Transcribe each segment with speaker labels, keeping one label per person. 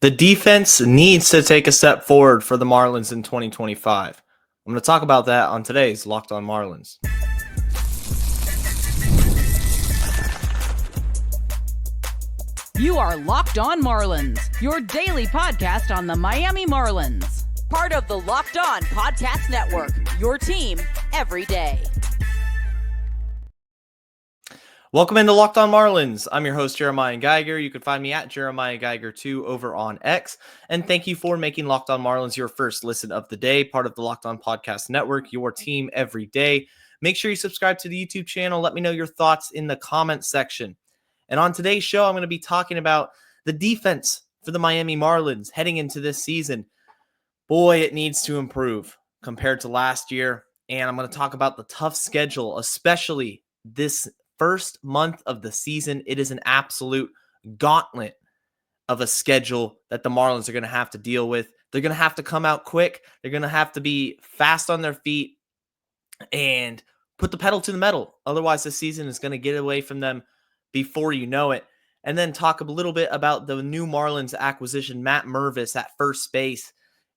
Speaker 1: The defense needs to take a step forward for the Marlins in 2025. I'm going to talk about that on today's Locked On Marlins.
Speaker 2: You are Locked On Marlins, your daily podcast on the Miami Marlins. Part of the Locked On Podcast Network, your team every day.
Speaker 1: Welcome into Locked On Marlins. I'm your host, Jeremiah Geiger. You can find me at Jeremiah Geiger2 over on X. And thank you for making Locked On Marlins your first listen of the day, part of the Locked On Podcast Network, your team every day. Make sure you subscribe to the YouTube channel. Let me know your thoughts in the comments section. And on today's show, I'm going to be talking about the defense for the Miami Marlins heading into this season. Boy, it needs to improve compared to last year. And I'm going to talk about the tough schedule, especially this first month of the season. It is an absolute gauntlet of a schedule that the Marlins are going to have to deal with. They're going to have to come out quick. They're going to have to be fast on their feet and put the pedal to the metal. Otherwise, the season is going to get away from them before you know it. And then talk a little bit about the new Marlins acquisition, Matt Mervis at first base,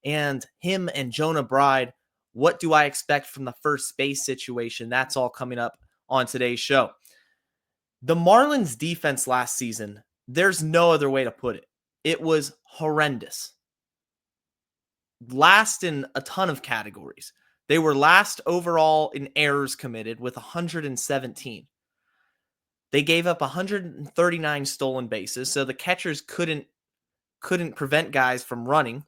Speaker 1: and him and Jonah Bride. What do I expect from the first base situation? That's all coming up on today's show. The Marlins defense last season, there's no other way to put it. It was horrendous. Last in a ton of categories. They were last overall in errors committed with 117. They gave up 139 stolen bases, so the catchers couldn't prevent guys from running.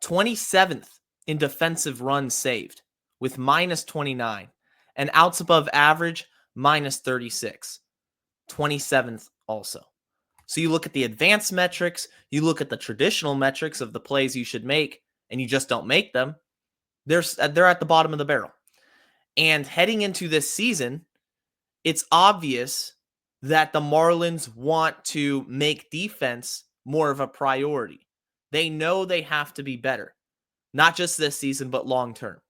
Speaker 1: 27th in defensive runs saved with minus 29, and outs above average minus 36. 27th also. So you look at the advanced metrics, you look at the traditional metrics of the plays you should make, and you just don't make them. They're at the bottom of the barrel. And heading into this season, it's obvious that the Marlins want to make defense more of a priority. They know they have to be better, not just this season, but long term.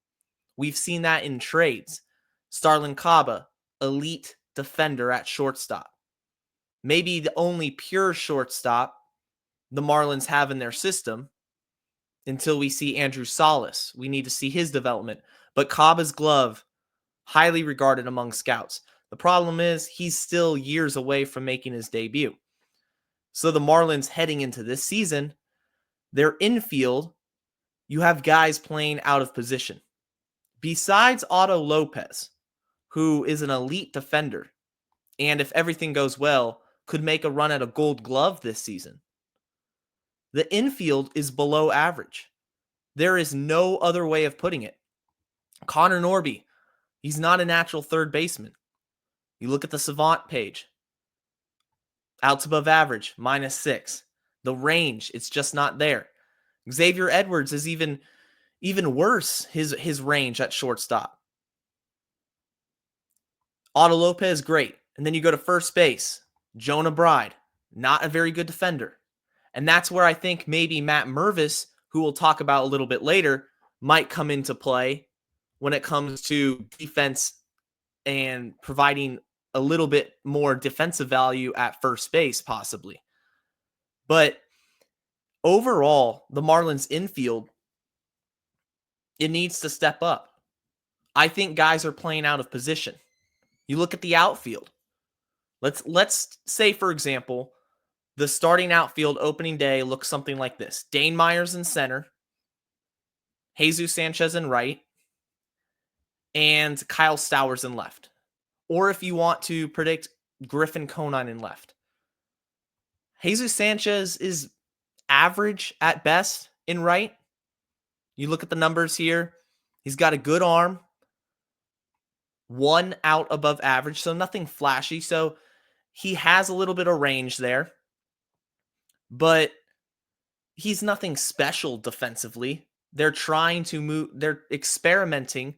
Speaker 1: We've seen that in trades. Starlin Caba, elite defender at shortstop. Maybe the only pure shortstop the Marlins have in their system until we see Andrew Salas. We need to see his development. But Caba's glove, highly regarded among scouts. The problem is he's still years away from making his debut. So the Marlins heading into this season, their infield, you have guys playing out of position. Besides Otto Lopez, who is an elite defender, and if everything goes well, could make a run at a Gold Glove this season. The infield is below average. There is no other way of putting it. Connor Norby, he's not a natural third baseman. You look at the Savant page. Outs above average, minus 6. The range, it's just not there. Xavier Edwards is even worse, his range at shortstop. Otto Lopez, great. And then you go to first base. Jonah Bride, not a very good defender. And that's where I think maybe Matt Mervis, who we'll talk about a little bit later, might come into play when it comes to defense and providing a little bit more defensive value at first base, possibly. But overall, the Marlins infield, it needs to step up. I think guys are playing out of position. You look at the outfield. Let's say, for example, the starting outfield opening day looks something like this. Dane Myers in center, Jesus Sanchez in right, and Kyle Stowers in left. Or if you want to predict, Griffin Conine in left. Jesus Sanchez is average at best in right. You look at the numbers here. He's got a good arm. 1 out above average, so nothing flashy. So he has a little bit of range there. But he's nothing special defensively. They're trying to move. They're experimenting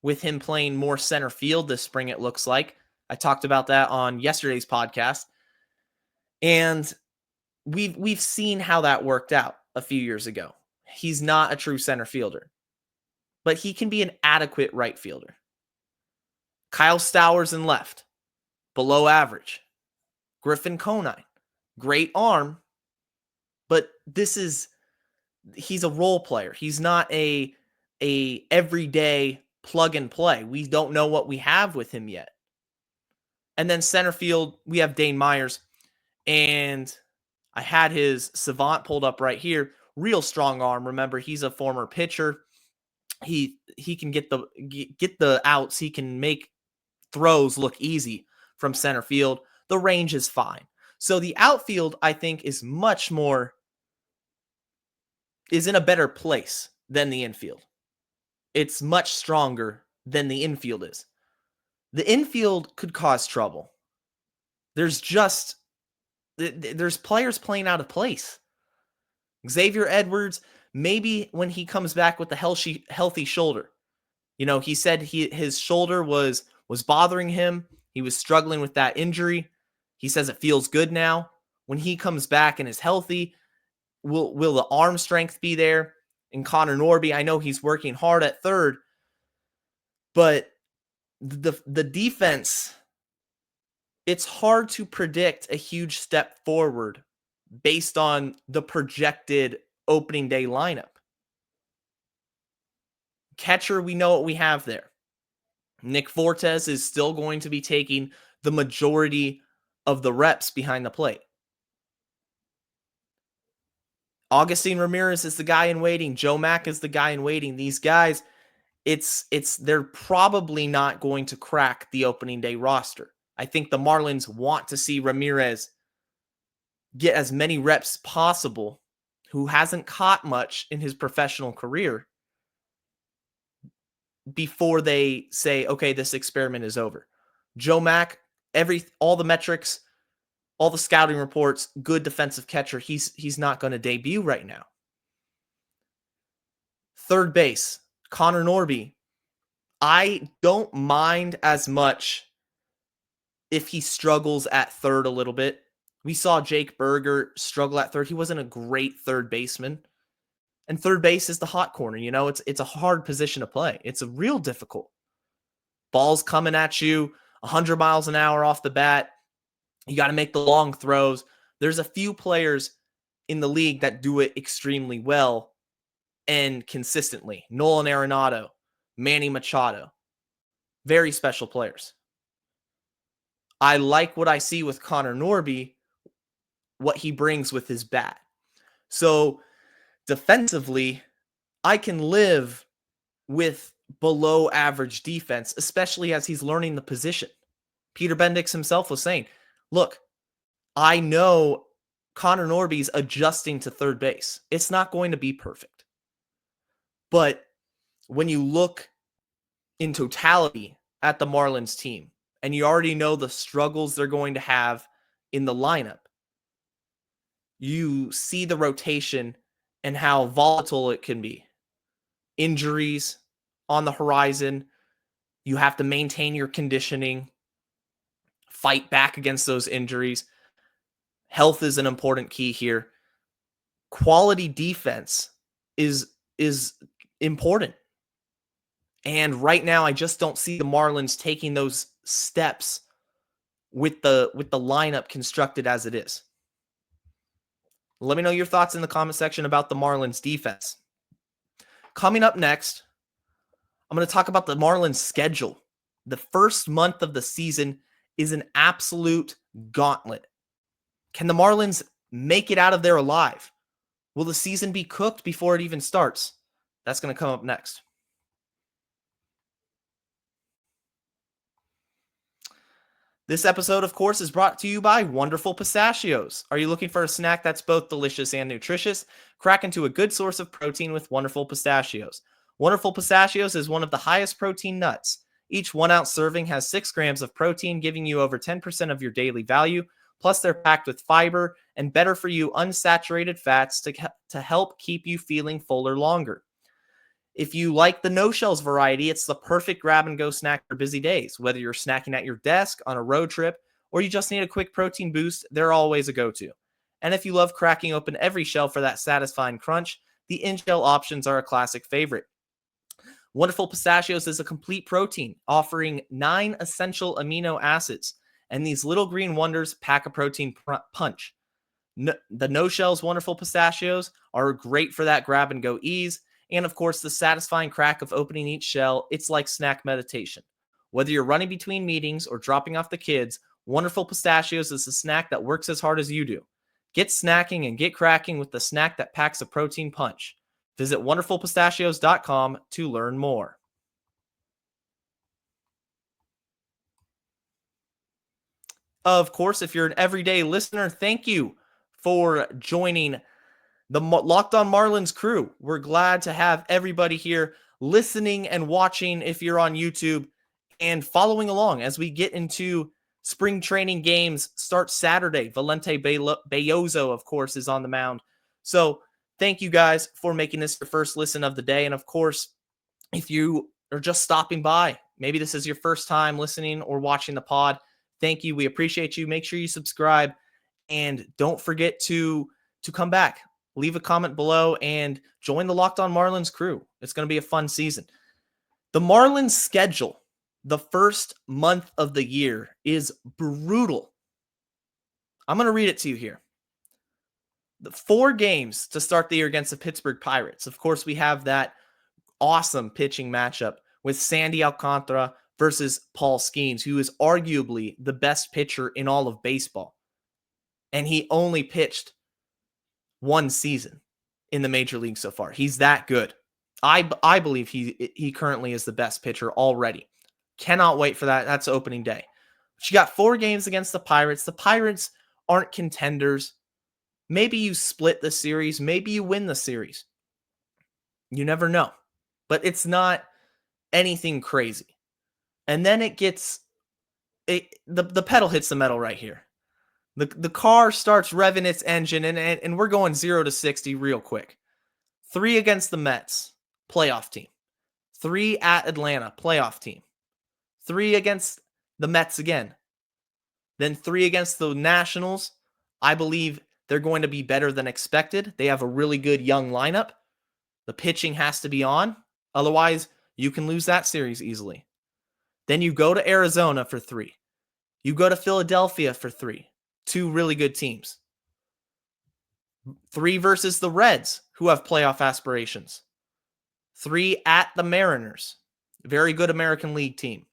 Speaker 1: with him playing more center field this spring, it looks like. I talked about that on yesterday's podcast. And we've seen how that worked out a few years ago. He's not a true center fielder, but he can be an adequate right fielder. Kyle Stowers in left, below average. Griffin Conine, great arm, But he's a role player. He's not a everyday plug and play. We don't know what we have with him yet. And then center field, we have Dane Myers. And I had his Savant pulled up right here. Real strong arm. Remember, he's a former pitcher. He can get the outs. He can make throws look easy from center field. The range is fine. So the outfield, I think, is in a better place than the infield. It's much stronger than the infield is. The infield could cause trouble. There's players playing out of place. Xavier Edwards, maybe when he comes back with the healthy shoulder. He said his shoulder was bothering him. He was struggling with that injury. He says it feels good now. When he comes back and is healthy, will the arm strength be there? And Connor Norby, I know he's working hard at third, but the defense, it's hard to predict a huge step forward based on the projected opening day lineup. Catcher, we know what we have there. Nick Fortes is still going to be taking the majority of the reps behind the plate. Augustine Ramirez is the guy in waiting. Joe Mack is the guy in waiting. These guys, they're probably not going to crack the opening day roster. I think the Marlins want to see Ramirez get as many reps possible, who hasn't caught much in his professional career, before they say, okay, this experiment is over. Joe Mack, all the metrics, all the scouting reports, good defensive catcher. He's not going to debut right now. Third base, Connor Norby. I don't mind as much if he struggles at third a little bit. We saw Jake Berger struggle at third. He wasn't a great third baseman. And third base is the hot corner. It's a hard position to play. It's a real difficult. Ball's coming at you 100 miles an hour off the bat. You got to make the long throws. There's a few players in the league that do it extremely well and consistently. Nolan Arenado, Manny Machado. Very special players. I like what I see with Connor Norby, what he brings with his bat. So defensively, I can live with below average defense, especially as he's learning the position. Peter Bendix himself was saying, look, I know Connor Norby's adjusting to third base. It's not going to be perfect. But when you look in totality at the Marlins team, and you already know the struggles they're going to have in the lineup, you see the rotation and how volatile it can be. Injuries on the horizon. You have to maintain your conditioning, fight back against those injuries. Health is an important key here. Quality defense is important. And right now, I just don't see the Marlins taking those steps with the lineup constructed as it is. Let me know your thoughts in the comment section about the Marlins defense. Coming up next, I'm going to talk about the Marlins schedule. The first month of the season is an absolute gauntlet. Can the Marlins make it out of there alive? Will the season be cooked before it even starts? That's going to come up next. This episode, of course, is brought to you by Wonderful Pistachios. Are you looking for a snack that's both delicious and nutritious? Crack into a good source of protein with Wonderful Pistachios. Wonderful Pistachios is one of the highest protein nuts. Each 1 ounce serving has 6 grams of protein, giving you over 10% of your daily value. Plus, they're packed with fiber and better for you unsaturated fats to help keep you feeling fuller longer. If you like the no-shells variety, it's the perfect grab-and-go snack for busy days. Whether you're snacking at your desk, on a road trip, or you just need a quick protein boost, they're always a go-to. And if you love cracking open every shell for that satisfying crunch, the in-shell options are a classic favorite. Wonderful Pistachios is a complete protein, offering 9 essential amino acids. And these little green wonders pack a protein punch. The no shells wonderful pistachios are great for that grab and go ease. And of course, the satisfying crack of opening each shell, it's like snack meditation. Whether you're running between meetings or dropping off the kids, Wonderful Pistachios is a snack that works as hard as you do. Get snacking and get cracking with the snack that packs a protein punch. Visit wonderfulpistachios.com to learn more. Of course, if you're an everyday listener, thank you for joining the Locked On Marlins crew. We're glad to have everybody here listening and watching if you're on YouTube and following along as we get into spring training games. Start Saturday. Valente Bellozo, of course, is on the mound. So thank you guys for making this your first listen of the day. And of course, if you are just stopping by, maybe this is your first time listening or watching the pod, thank you. We appreciate you. Make sure you subscribe and don't forget to come back. Leave a comment below and join the Locked On Marlins crew. It's going to be a fun season. The Marlins schedule, the first month of the year, is brutal. I'm going to read it to you here. The 4 games to start the year against the Pittsburgh Pirates. Of course, we have that awesome pitching matchup with Sandy Alcantara versus Paul Skeens, who is arguably the best pitcher in all of baseball. And he only pitched 1 season in the major league so far. He's that good. I believe he currently is the best pitcher already. Cannot wait for that. That's opening day. But you got 4 games against the Pirates. The Pirates aren't contenders. Maybe you split the series. Maybe you win the series. You never know. But it's not anything crazy. And then it gets the pedal hits the metal right here. The car starts revving its engine, and we're going 0 to 60 real quick. 3 against the Mets, playoff team. 3 at Atlanta, playoff team. 3 against the Mets again. Then 3 against the Nationals. I believe they're going to be better than expected. They have a really good young lineup. The pitching has to be on. Otherwise, you can lose that series easily. Then you go to Arizona for 3. You go to Philadelphia for 3. 2 really good teams. 3 versus the Reds, who have playoff aspirations. 3 at the Mariners, very good American League team.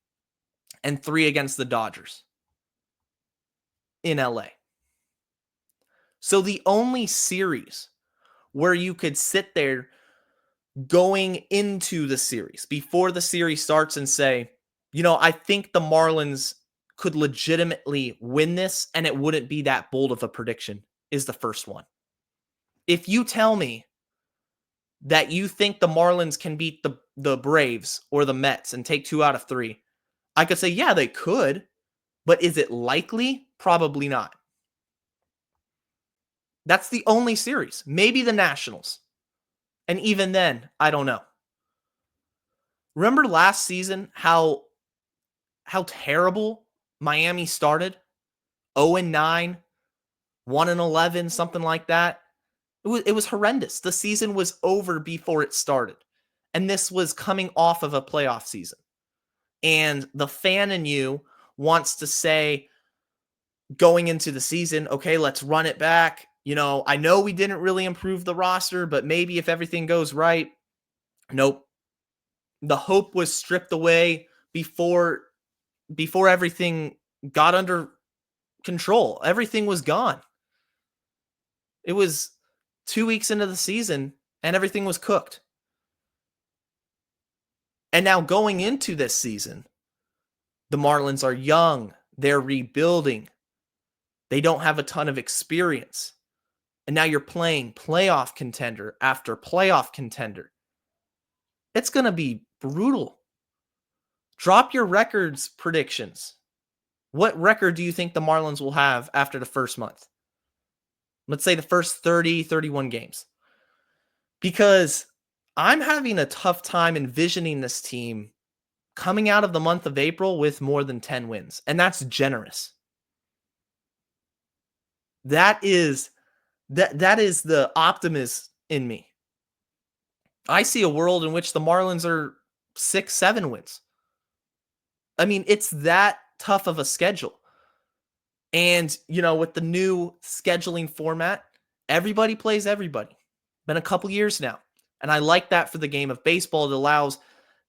Speaker 1: And 3 against the Dodgers in LA. So the only series where you could sit there going into the series, before the series starts, and say, I think the Marlins could legitimately win this, and it wouldn't be that bold of a prediction, is the first one. If you tell me that you think the Marlins can beat the Braves or the Mets and take 2 out of 3, I could say, yeah, they could, but is it likely? Probably not. That's the only series. Maybe the Nationals. And even then, I don't know. Remember last season how terrible Miami started? 0-9, 1-11, something like that. It was horrendous. The season was over before it started. And this was coming off of a playoff season. And the fan in you wants to say, going into the season, okay, let's run it back. I know we didn't really improve the roster, but maybe if everything goes right. Nope. The hope was stripped away before everything got under control. Everything was gone. It was 2 weeks into the season and everything was cooked. And now going into this season, the Marlins are young. They're rebuilding. They don't have a ton of experience. And now you're playing playoff contender after playoff contender. It's going to be brutal. Drop your records predictions. What record do you think the Marlins will have after the first month? Let's say the first 30, 31 games. Because I'm having a tough time envisioning this team coming out of the month of April with more than 10 wins. And that's generous. That is the optimist in me. I see a world in which the Marlins are 6-7 wins. I mean, it's that tough of a schedule. And, with the new scheduling format, everybody plays everybody. Been a couple years now. And I like that for the game of baseball. It allows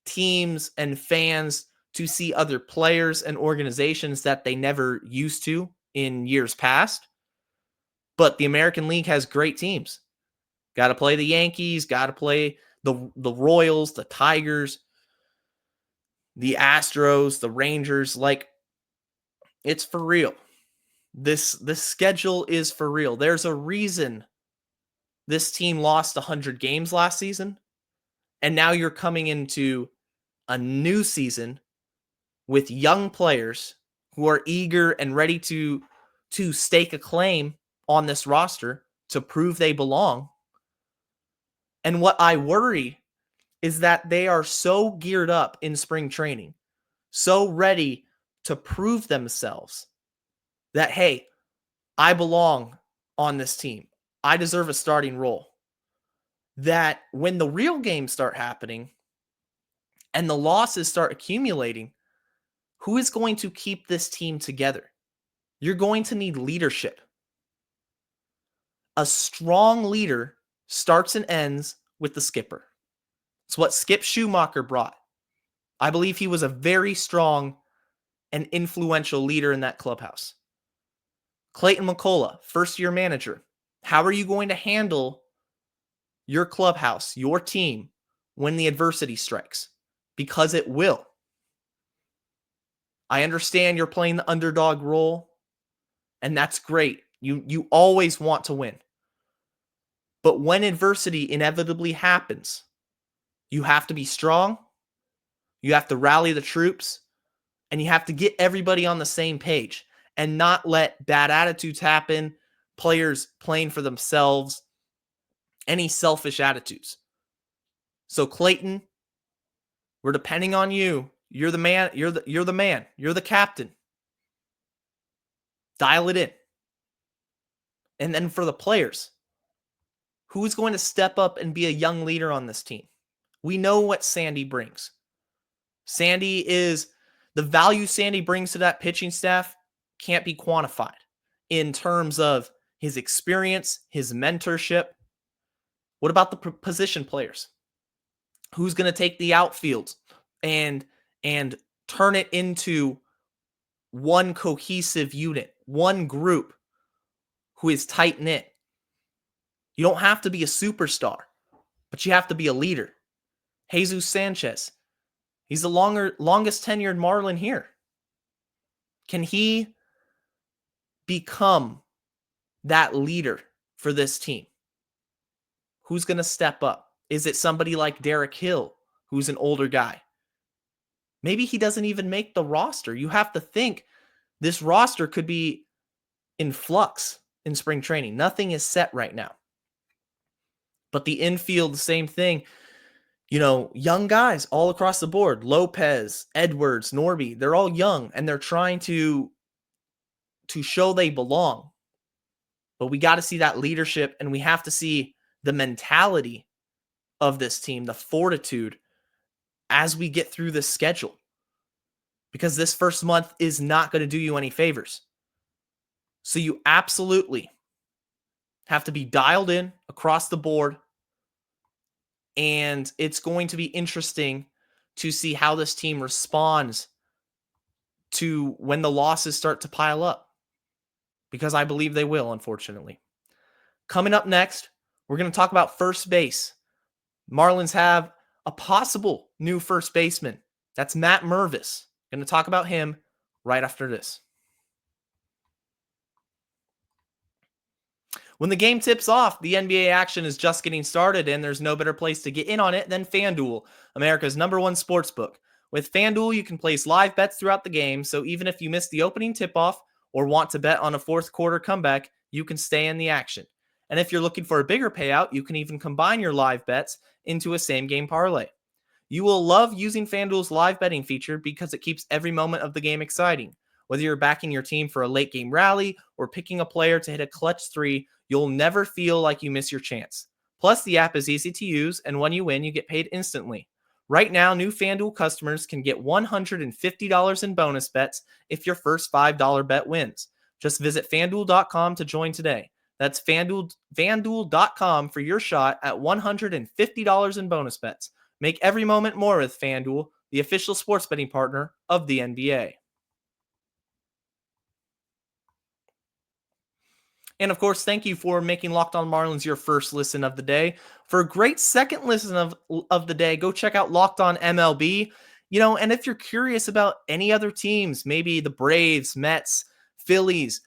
Speaker 1: teams and fans to see other players and organizations that they never used to in years past. But the American League has great teams. Got to play the Yankees, got to play the Royals, the Tigers, the Astros, the Rangers. Like, it's for real. This schedule is for real. There's a reason this team lost 100 games last season, and now you're coming into a new season with young players who are eager and ready to stake a claim on this roster to prove they belong. And what I worry is that they are so geared up in spring training, so ready to prove themselves that, hey, I belong on this team. I deserve a starting role. That when the real games start happening and the losses start accumulating, who is going to keep this team together? You're going to need leadership. A strong leader starts and ends with the skipper. It's what Skip Schumacher brought. I believe he was a very strong and influential leader in that clubhouse. Clayton McCullough, first-year manager. How are you going to handle your clubhouse, your team, when the adversity strikes? Because it will. I understand you're playing the underdog role, and that's great. You always want to win. But when adversity inevitably happens, you have to be strong, you have to rally the troops, and you have to get everybody on the same page and not let bad attitudes happen, players playing for themselves, any selfish attitudes. So Clayton, we're depending on you. You're the man. You're the man. You're the captain. Dial it in. And then for the players, who's going to step up and be a young leader on this team? We know what Sandy brings. The value Sandy brings to that pitching staff can't be quantified in terms of his experience, his mentorship. What about the position players? Who's going to take the outfield and turn it into one cohesive unit, one group who is tight-knit? You don't have to be a superstar, but you have to be a leader. Jesus Sanchez, he's the longest tenured Marlin here. Can he become that leader for this team? Who's going to step up? Is it somebody like Derek Hill, who's an older guy? Maybe he doesn't even make the roster. You have to think this roster could be in flux in spring training. Nothing is set right now. But the infield, the same thing. Young guys all across the board. Lopez, Edwards, Norby, they're all young, and they're trying to show they belong. But we got to see that leadership, and we have to see the mentality of this team, the fortitude, as we get through this schedule. Because this first month is not going to do you any favors. So you absolutely have to be dialed in across the board. And it's going to be interesting to see how this team responds to when the losses start to pile up. Because I believe they will, unfortunately. Coming up next, we're going to talk about first base. Marlins have a possible new first baseman. That's Matt Mervis. Going to talk about him right after this. When the game tips off, the NBA action is just getting started, and there's no better place to get in on it than FanDuel, America's #1 sportsbook. With FanDuel, you can place live bets throughout the game, so even if you miss the opening tip-off or want to bet on a fourth quarter comeback, you can stay in the action. And if you're looking for a bigger payout, you can even combine your live bets into a same-game parlay. You will love using FanDuel's live betting feature because it keeps every moment of the game exciting. Whether you're backing your team for a late-game rally or picking a player to hit a clutch three, you'll never feel like you miss your chance. Plus, the app is easy to use, and when you win, you get paid instantly. Right now, new FanDuel customers can get $150 in bonus bets if your first $5 bet wins. Just visit FanDuel.com to join today. That's FanDuel.com for your shot at $150 in bonus bets. Make every moment more with FanDuel, the official sports betting partner of the NBA. And of course, thank you for making Locked On Marlins your first listen of the day. For a great second listen of the day, go check out Locked On MLB. And if you're curious about any other teams, maybe the Braves, Mets, Phillies,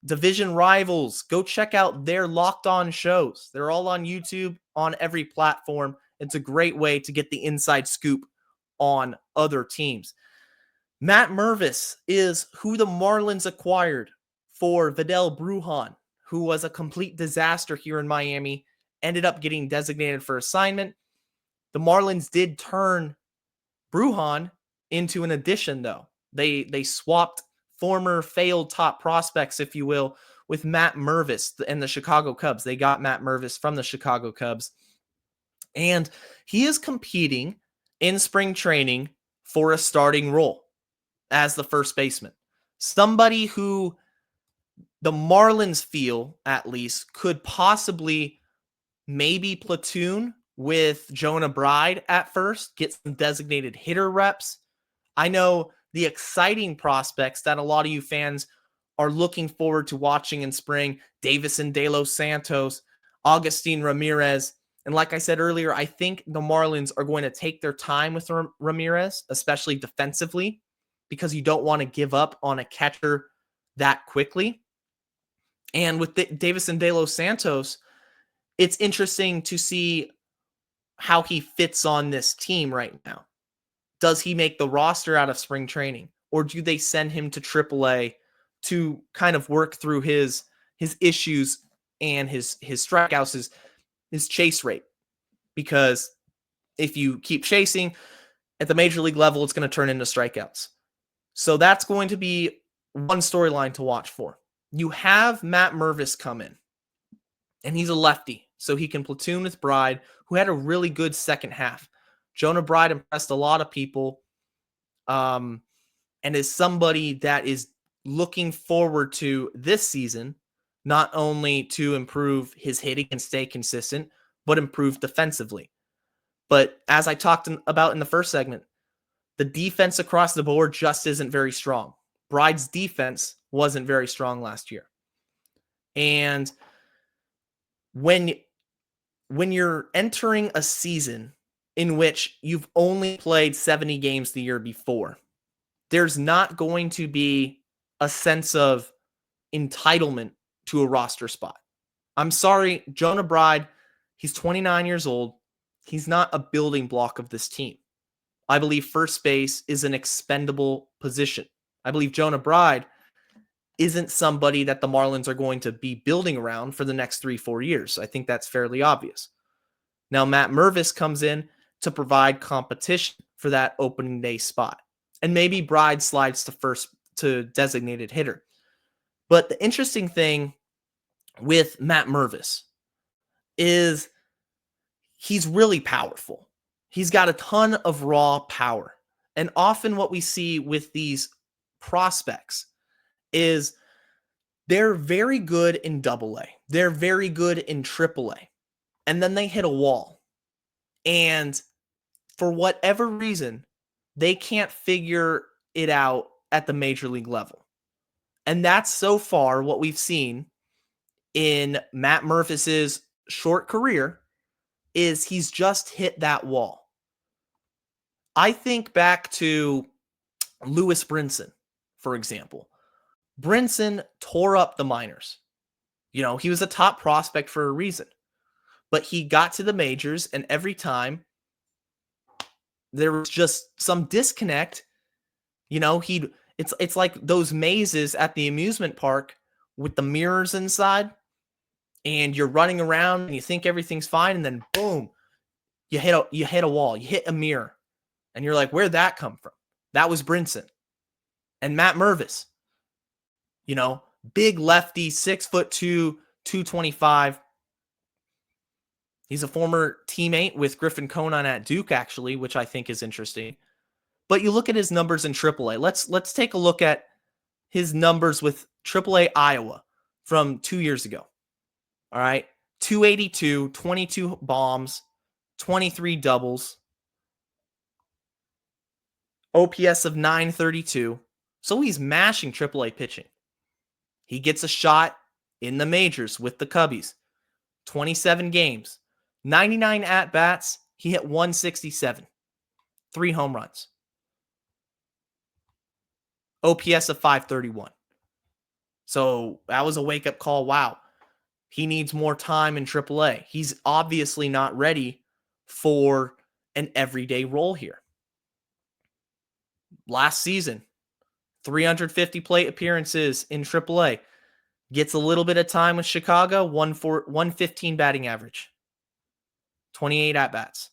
Speaker 1: division rivals, go check out their Locked On shows. They're all on YouTube, on every platform. It's a great way to get the inside scoop on other teams. Matt Mervis is who the Marlins acquired for Vidal Brujan, who was a complete disaster here in Miami, ended up getting designated for assignment. The Marlins did turn Brujan into an addition, though. They swapped former failed top prospects, if you will, with Matt Mervis and the Chicago Cubs. They got Matt Mervis from the Chicago Cubs. And he is competing in spring training for a starting role as the first baseman. Somebody who the Marlins feel, at least, could possibly maybe platoon with Jonah Bride at first, get some designated hitter reps. I know the exciting prospects that a lot of you fans are looking forward to watching in spring: Davison De Los Santos, Agustin Ramirez. And like I said earlier, I think the Marlins are going to take their time with Ramirez, especially defensively, because you don't want to give up on a catcher that quickly. And with Davison De Los Santos, it's interesting to see how he fits on this team right now. Does he make the roster out of spring training, or do they send him to AAA to kind of work through his issues and his strikeouts, his chase rate? Because if you keep chasing at the major league level, it's going to turn into strikeouts. So that's going to be one storyline to watch for. You have Matt Mervis come in, and he's a lefty, so he can platoon with Bride, who had a really good second half. Jonah Bride impressed a lot of people, and is somebody that is looking forward to this season, not only to improve his hitting and stay consistent, but improve defensively. But as I talked about in the first segment, the defense across the board just isn't very strong. Bride's defense wasn't very strong last year. And when you're entering a season in which you've only played 70 games the year before, there's not going to be a sense of entitlement to a roster spot. I'm sorry, Jonah Bride, he's 29 years old. He's not a building block of this team. I believe first base is an expendable position. I believe Jonah Bride isn't somebody that the Marlins are going to be building around for the next 3-4 years. I think that's fairly obvious. Now, Matt Mervis comes in to provide competition for that opening day spot. And maybe Bride slides to designated hitter. But the interesting thing with Matt Mervis is he's really powerful. He's got a ton of raw power. And often what we see with these prospects is they're very good in AA. They're very good in AAA. And then they hit a wall. And for whatever reason, they can't figure it out at the major league level. And that's so far what we've seen in Matt Mervis's short career is he's just hit that wall. I think back to Lewis Brinson, for example. Brinson tore up the minors. He was a top prospect for a reason. But he got to the majors, and every time there was just some disconnect. It's like those mazes at the amusement park with the mirrors inside, and you're running around and you think everything's fine, and then boom, you hit a wall, you hit a mirror, and you're like, where'd that come from? That was Brinson. And Matt Mervis, big lefty, 6'2", 225. He's a former teammate with Griffin Conan at Duke, actually, which I think is interesting. But you look at his numbers in AAA. Let's take a look at his numbers with AAA Iowa from 2 years ago. All right. 282, 22 bombs, 23 doubles, OPS of 932. So he's mashing AAA pitching. He gets a shot in the majors with the Cubbies. 27 games, 99 at-bats. He hit 167, 3 home runs. OPS of 531. So that was a wake-up call. Wow. He needs more time in AAA. He's obviously not ready for an everyday role here. Last season, 350 plate appearances in AAA. Gets a little bit of time with Chicago, 115 batting average. 28 at-bats.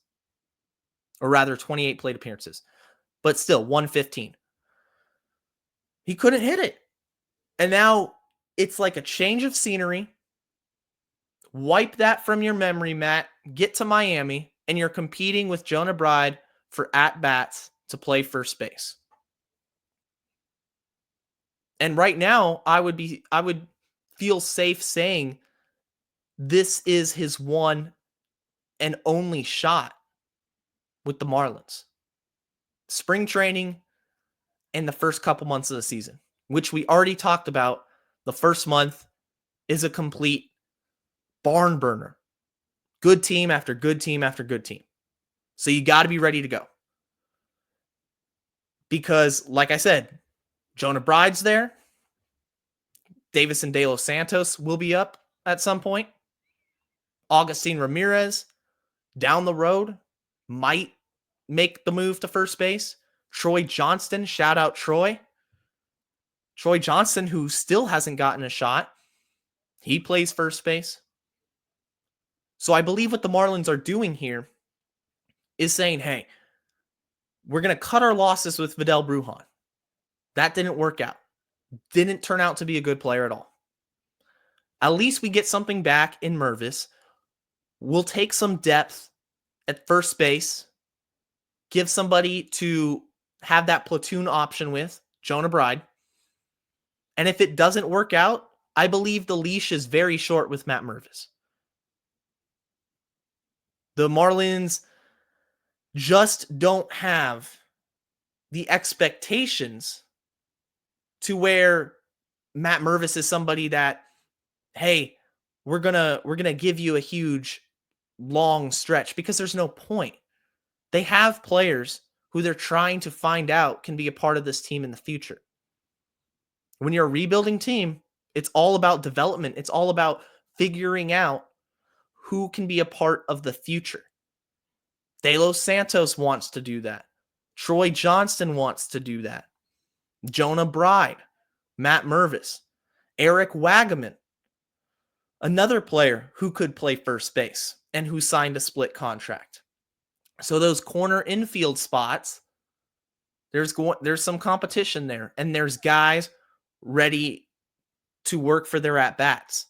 Speaker 1: Or rather, 28 plate appearances. But still, 115. He couldn't hit it. And now it's like a change of scenery. Wipe that from your memory, Matt. Get to Miami, and you're competing with Jonah Bride for at-bats to play first base. And right now, I would feel safe saying this is his one and only shot with the Marlins. Spring training and the first couple months of the season, which we already talked about. The first month is a complete barn burner. Good team after good team after good team. So you got to be ready to go. Because, like I said, Jonah Bride's there. Davis and De Los Santos will be up at some point. Augustine Ramirez down the road might make the move to first base. Troy Johnston, shout out Troy. Troy Johnston, who still hasn't gotten a shot. He plays first base. So I believe what the Marlins are doing here is saying, hey, we're going to cut our losses with Vidal Brujan. That didn't work out. Didn't turn out to be a good player at all. At least we get something back in Mervis. We'll take some depth at first base. Give somebody to have that platoon option with, Jonah Bride. And if it doesn't work out, I believe the leash is very short with Matt Mervis. The Marlins just don't have the expectations to where Matt Mervis is somebody that, hey, we're gonna give you a huge long stretch, because there's no point. They have players who they're trying to find out can be a part of this team in the future. When you're a rebuilding team, it's all about development. It's all about figuring out who can be a part of the future. De Los Santos wants to do that. Troy Johnston wants to do that. Jonah Bride, Matt Mervis, Eric Wagaman, another player who could play first base and who signed a split contract. So those corner infield spots, there's some competition there, and there's guys ready to work for their at-bats.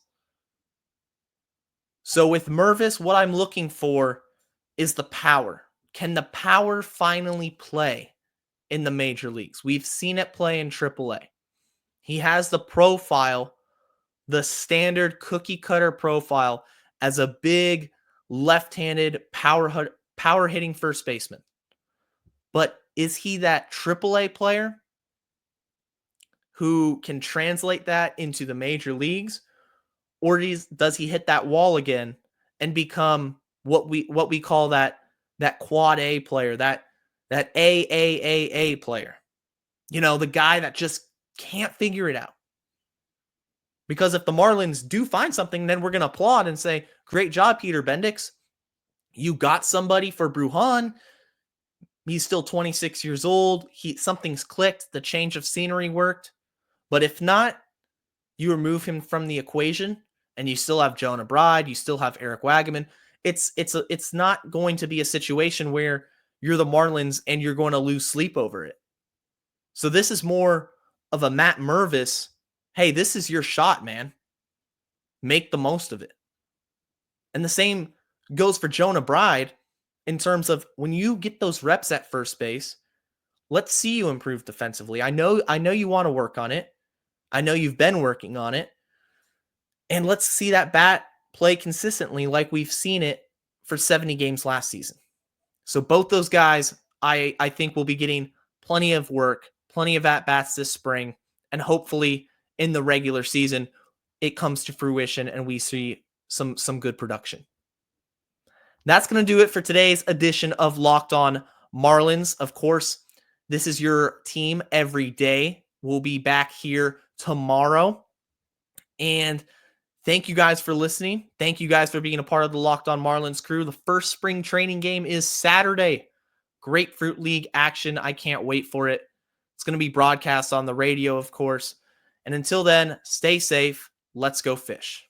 Speaker 1: So with Mervis, what I'm looking for is the power. Can the power finally play in the major leagues? We've seen it play in AAA. He has the profile, the standard cookie cutter profile as a big left-handed power hitting first baseman. But is he that AAA player who can translate that into the major leagues? Or does he hit that wall again and become what we call that quad A player, that AAA player? You know, the guy that just can't figure it out. Because if the Marlins do find something, then we're going to applaud and say, great job, Peter Bendix. You got somebody for Brujan. He's still 26 years old. Something's clicked. The change of scenery worked. But if not, you remove him from the equation and you still have Jonah Bride. You still have Eric Wagaman. It's not going to be a situation where you're the Marlins and you're going to lose sleep over it. So this is more of a Matt Mervis. Hey, this is your shot, man. Make the most of it. And the same goes for Jonah Bride in terms of when you get those reps at first base, let's see you improve defensively. I know you want to work on it. I know you've been working on it. And let's see that bat play consistently like we've seen it for 70 games last season. So both those guys, I think will be getting plenty of work, plenty of at-bats this spring, and hopefully in the regular season, it comes to fruition and we see some good production. That's going to do it for today's edition of Locked On Marlins. Of course, this is your team every day. We'll be back here tomorrow. And thank you guys for listening. Thank you guys for being a part of the Locked On Marlins crew. The first spring training game is Saturday. Grapefruit League action. I can't wait for it. It's going to be broadcast on the radio, of course. And until then, stay safe. Let's go fish.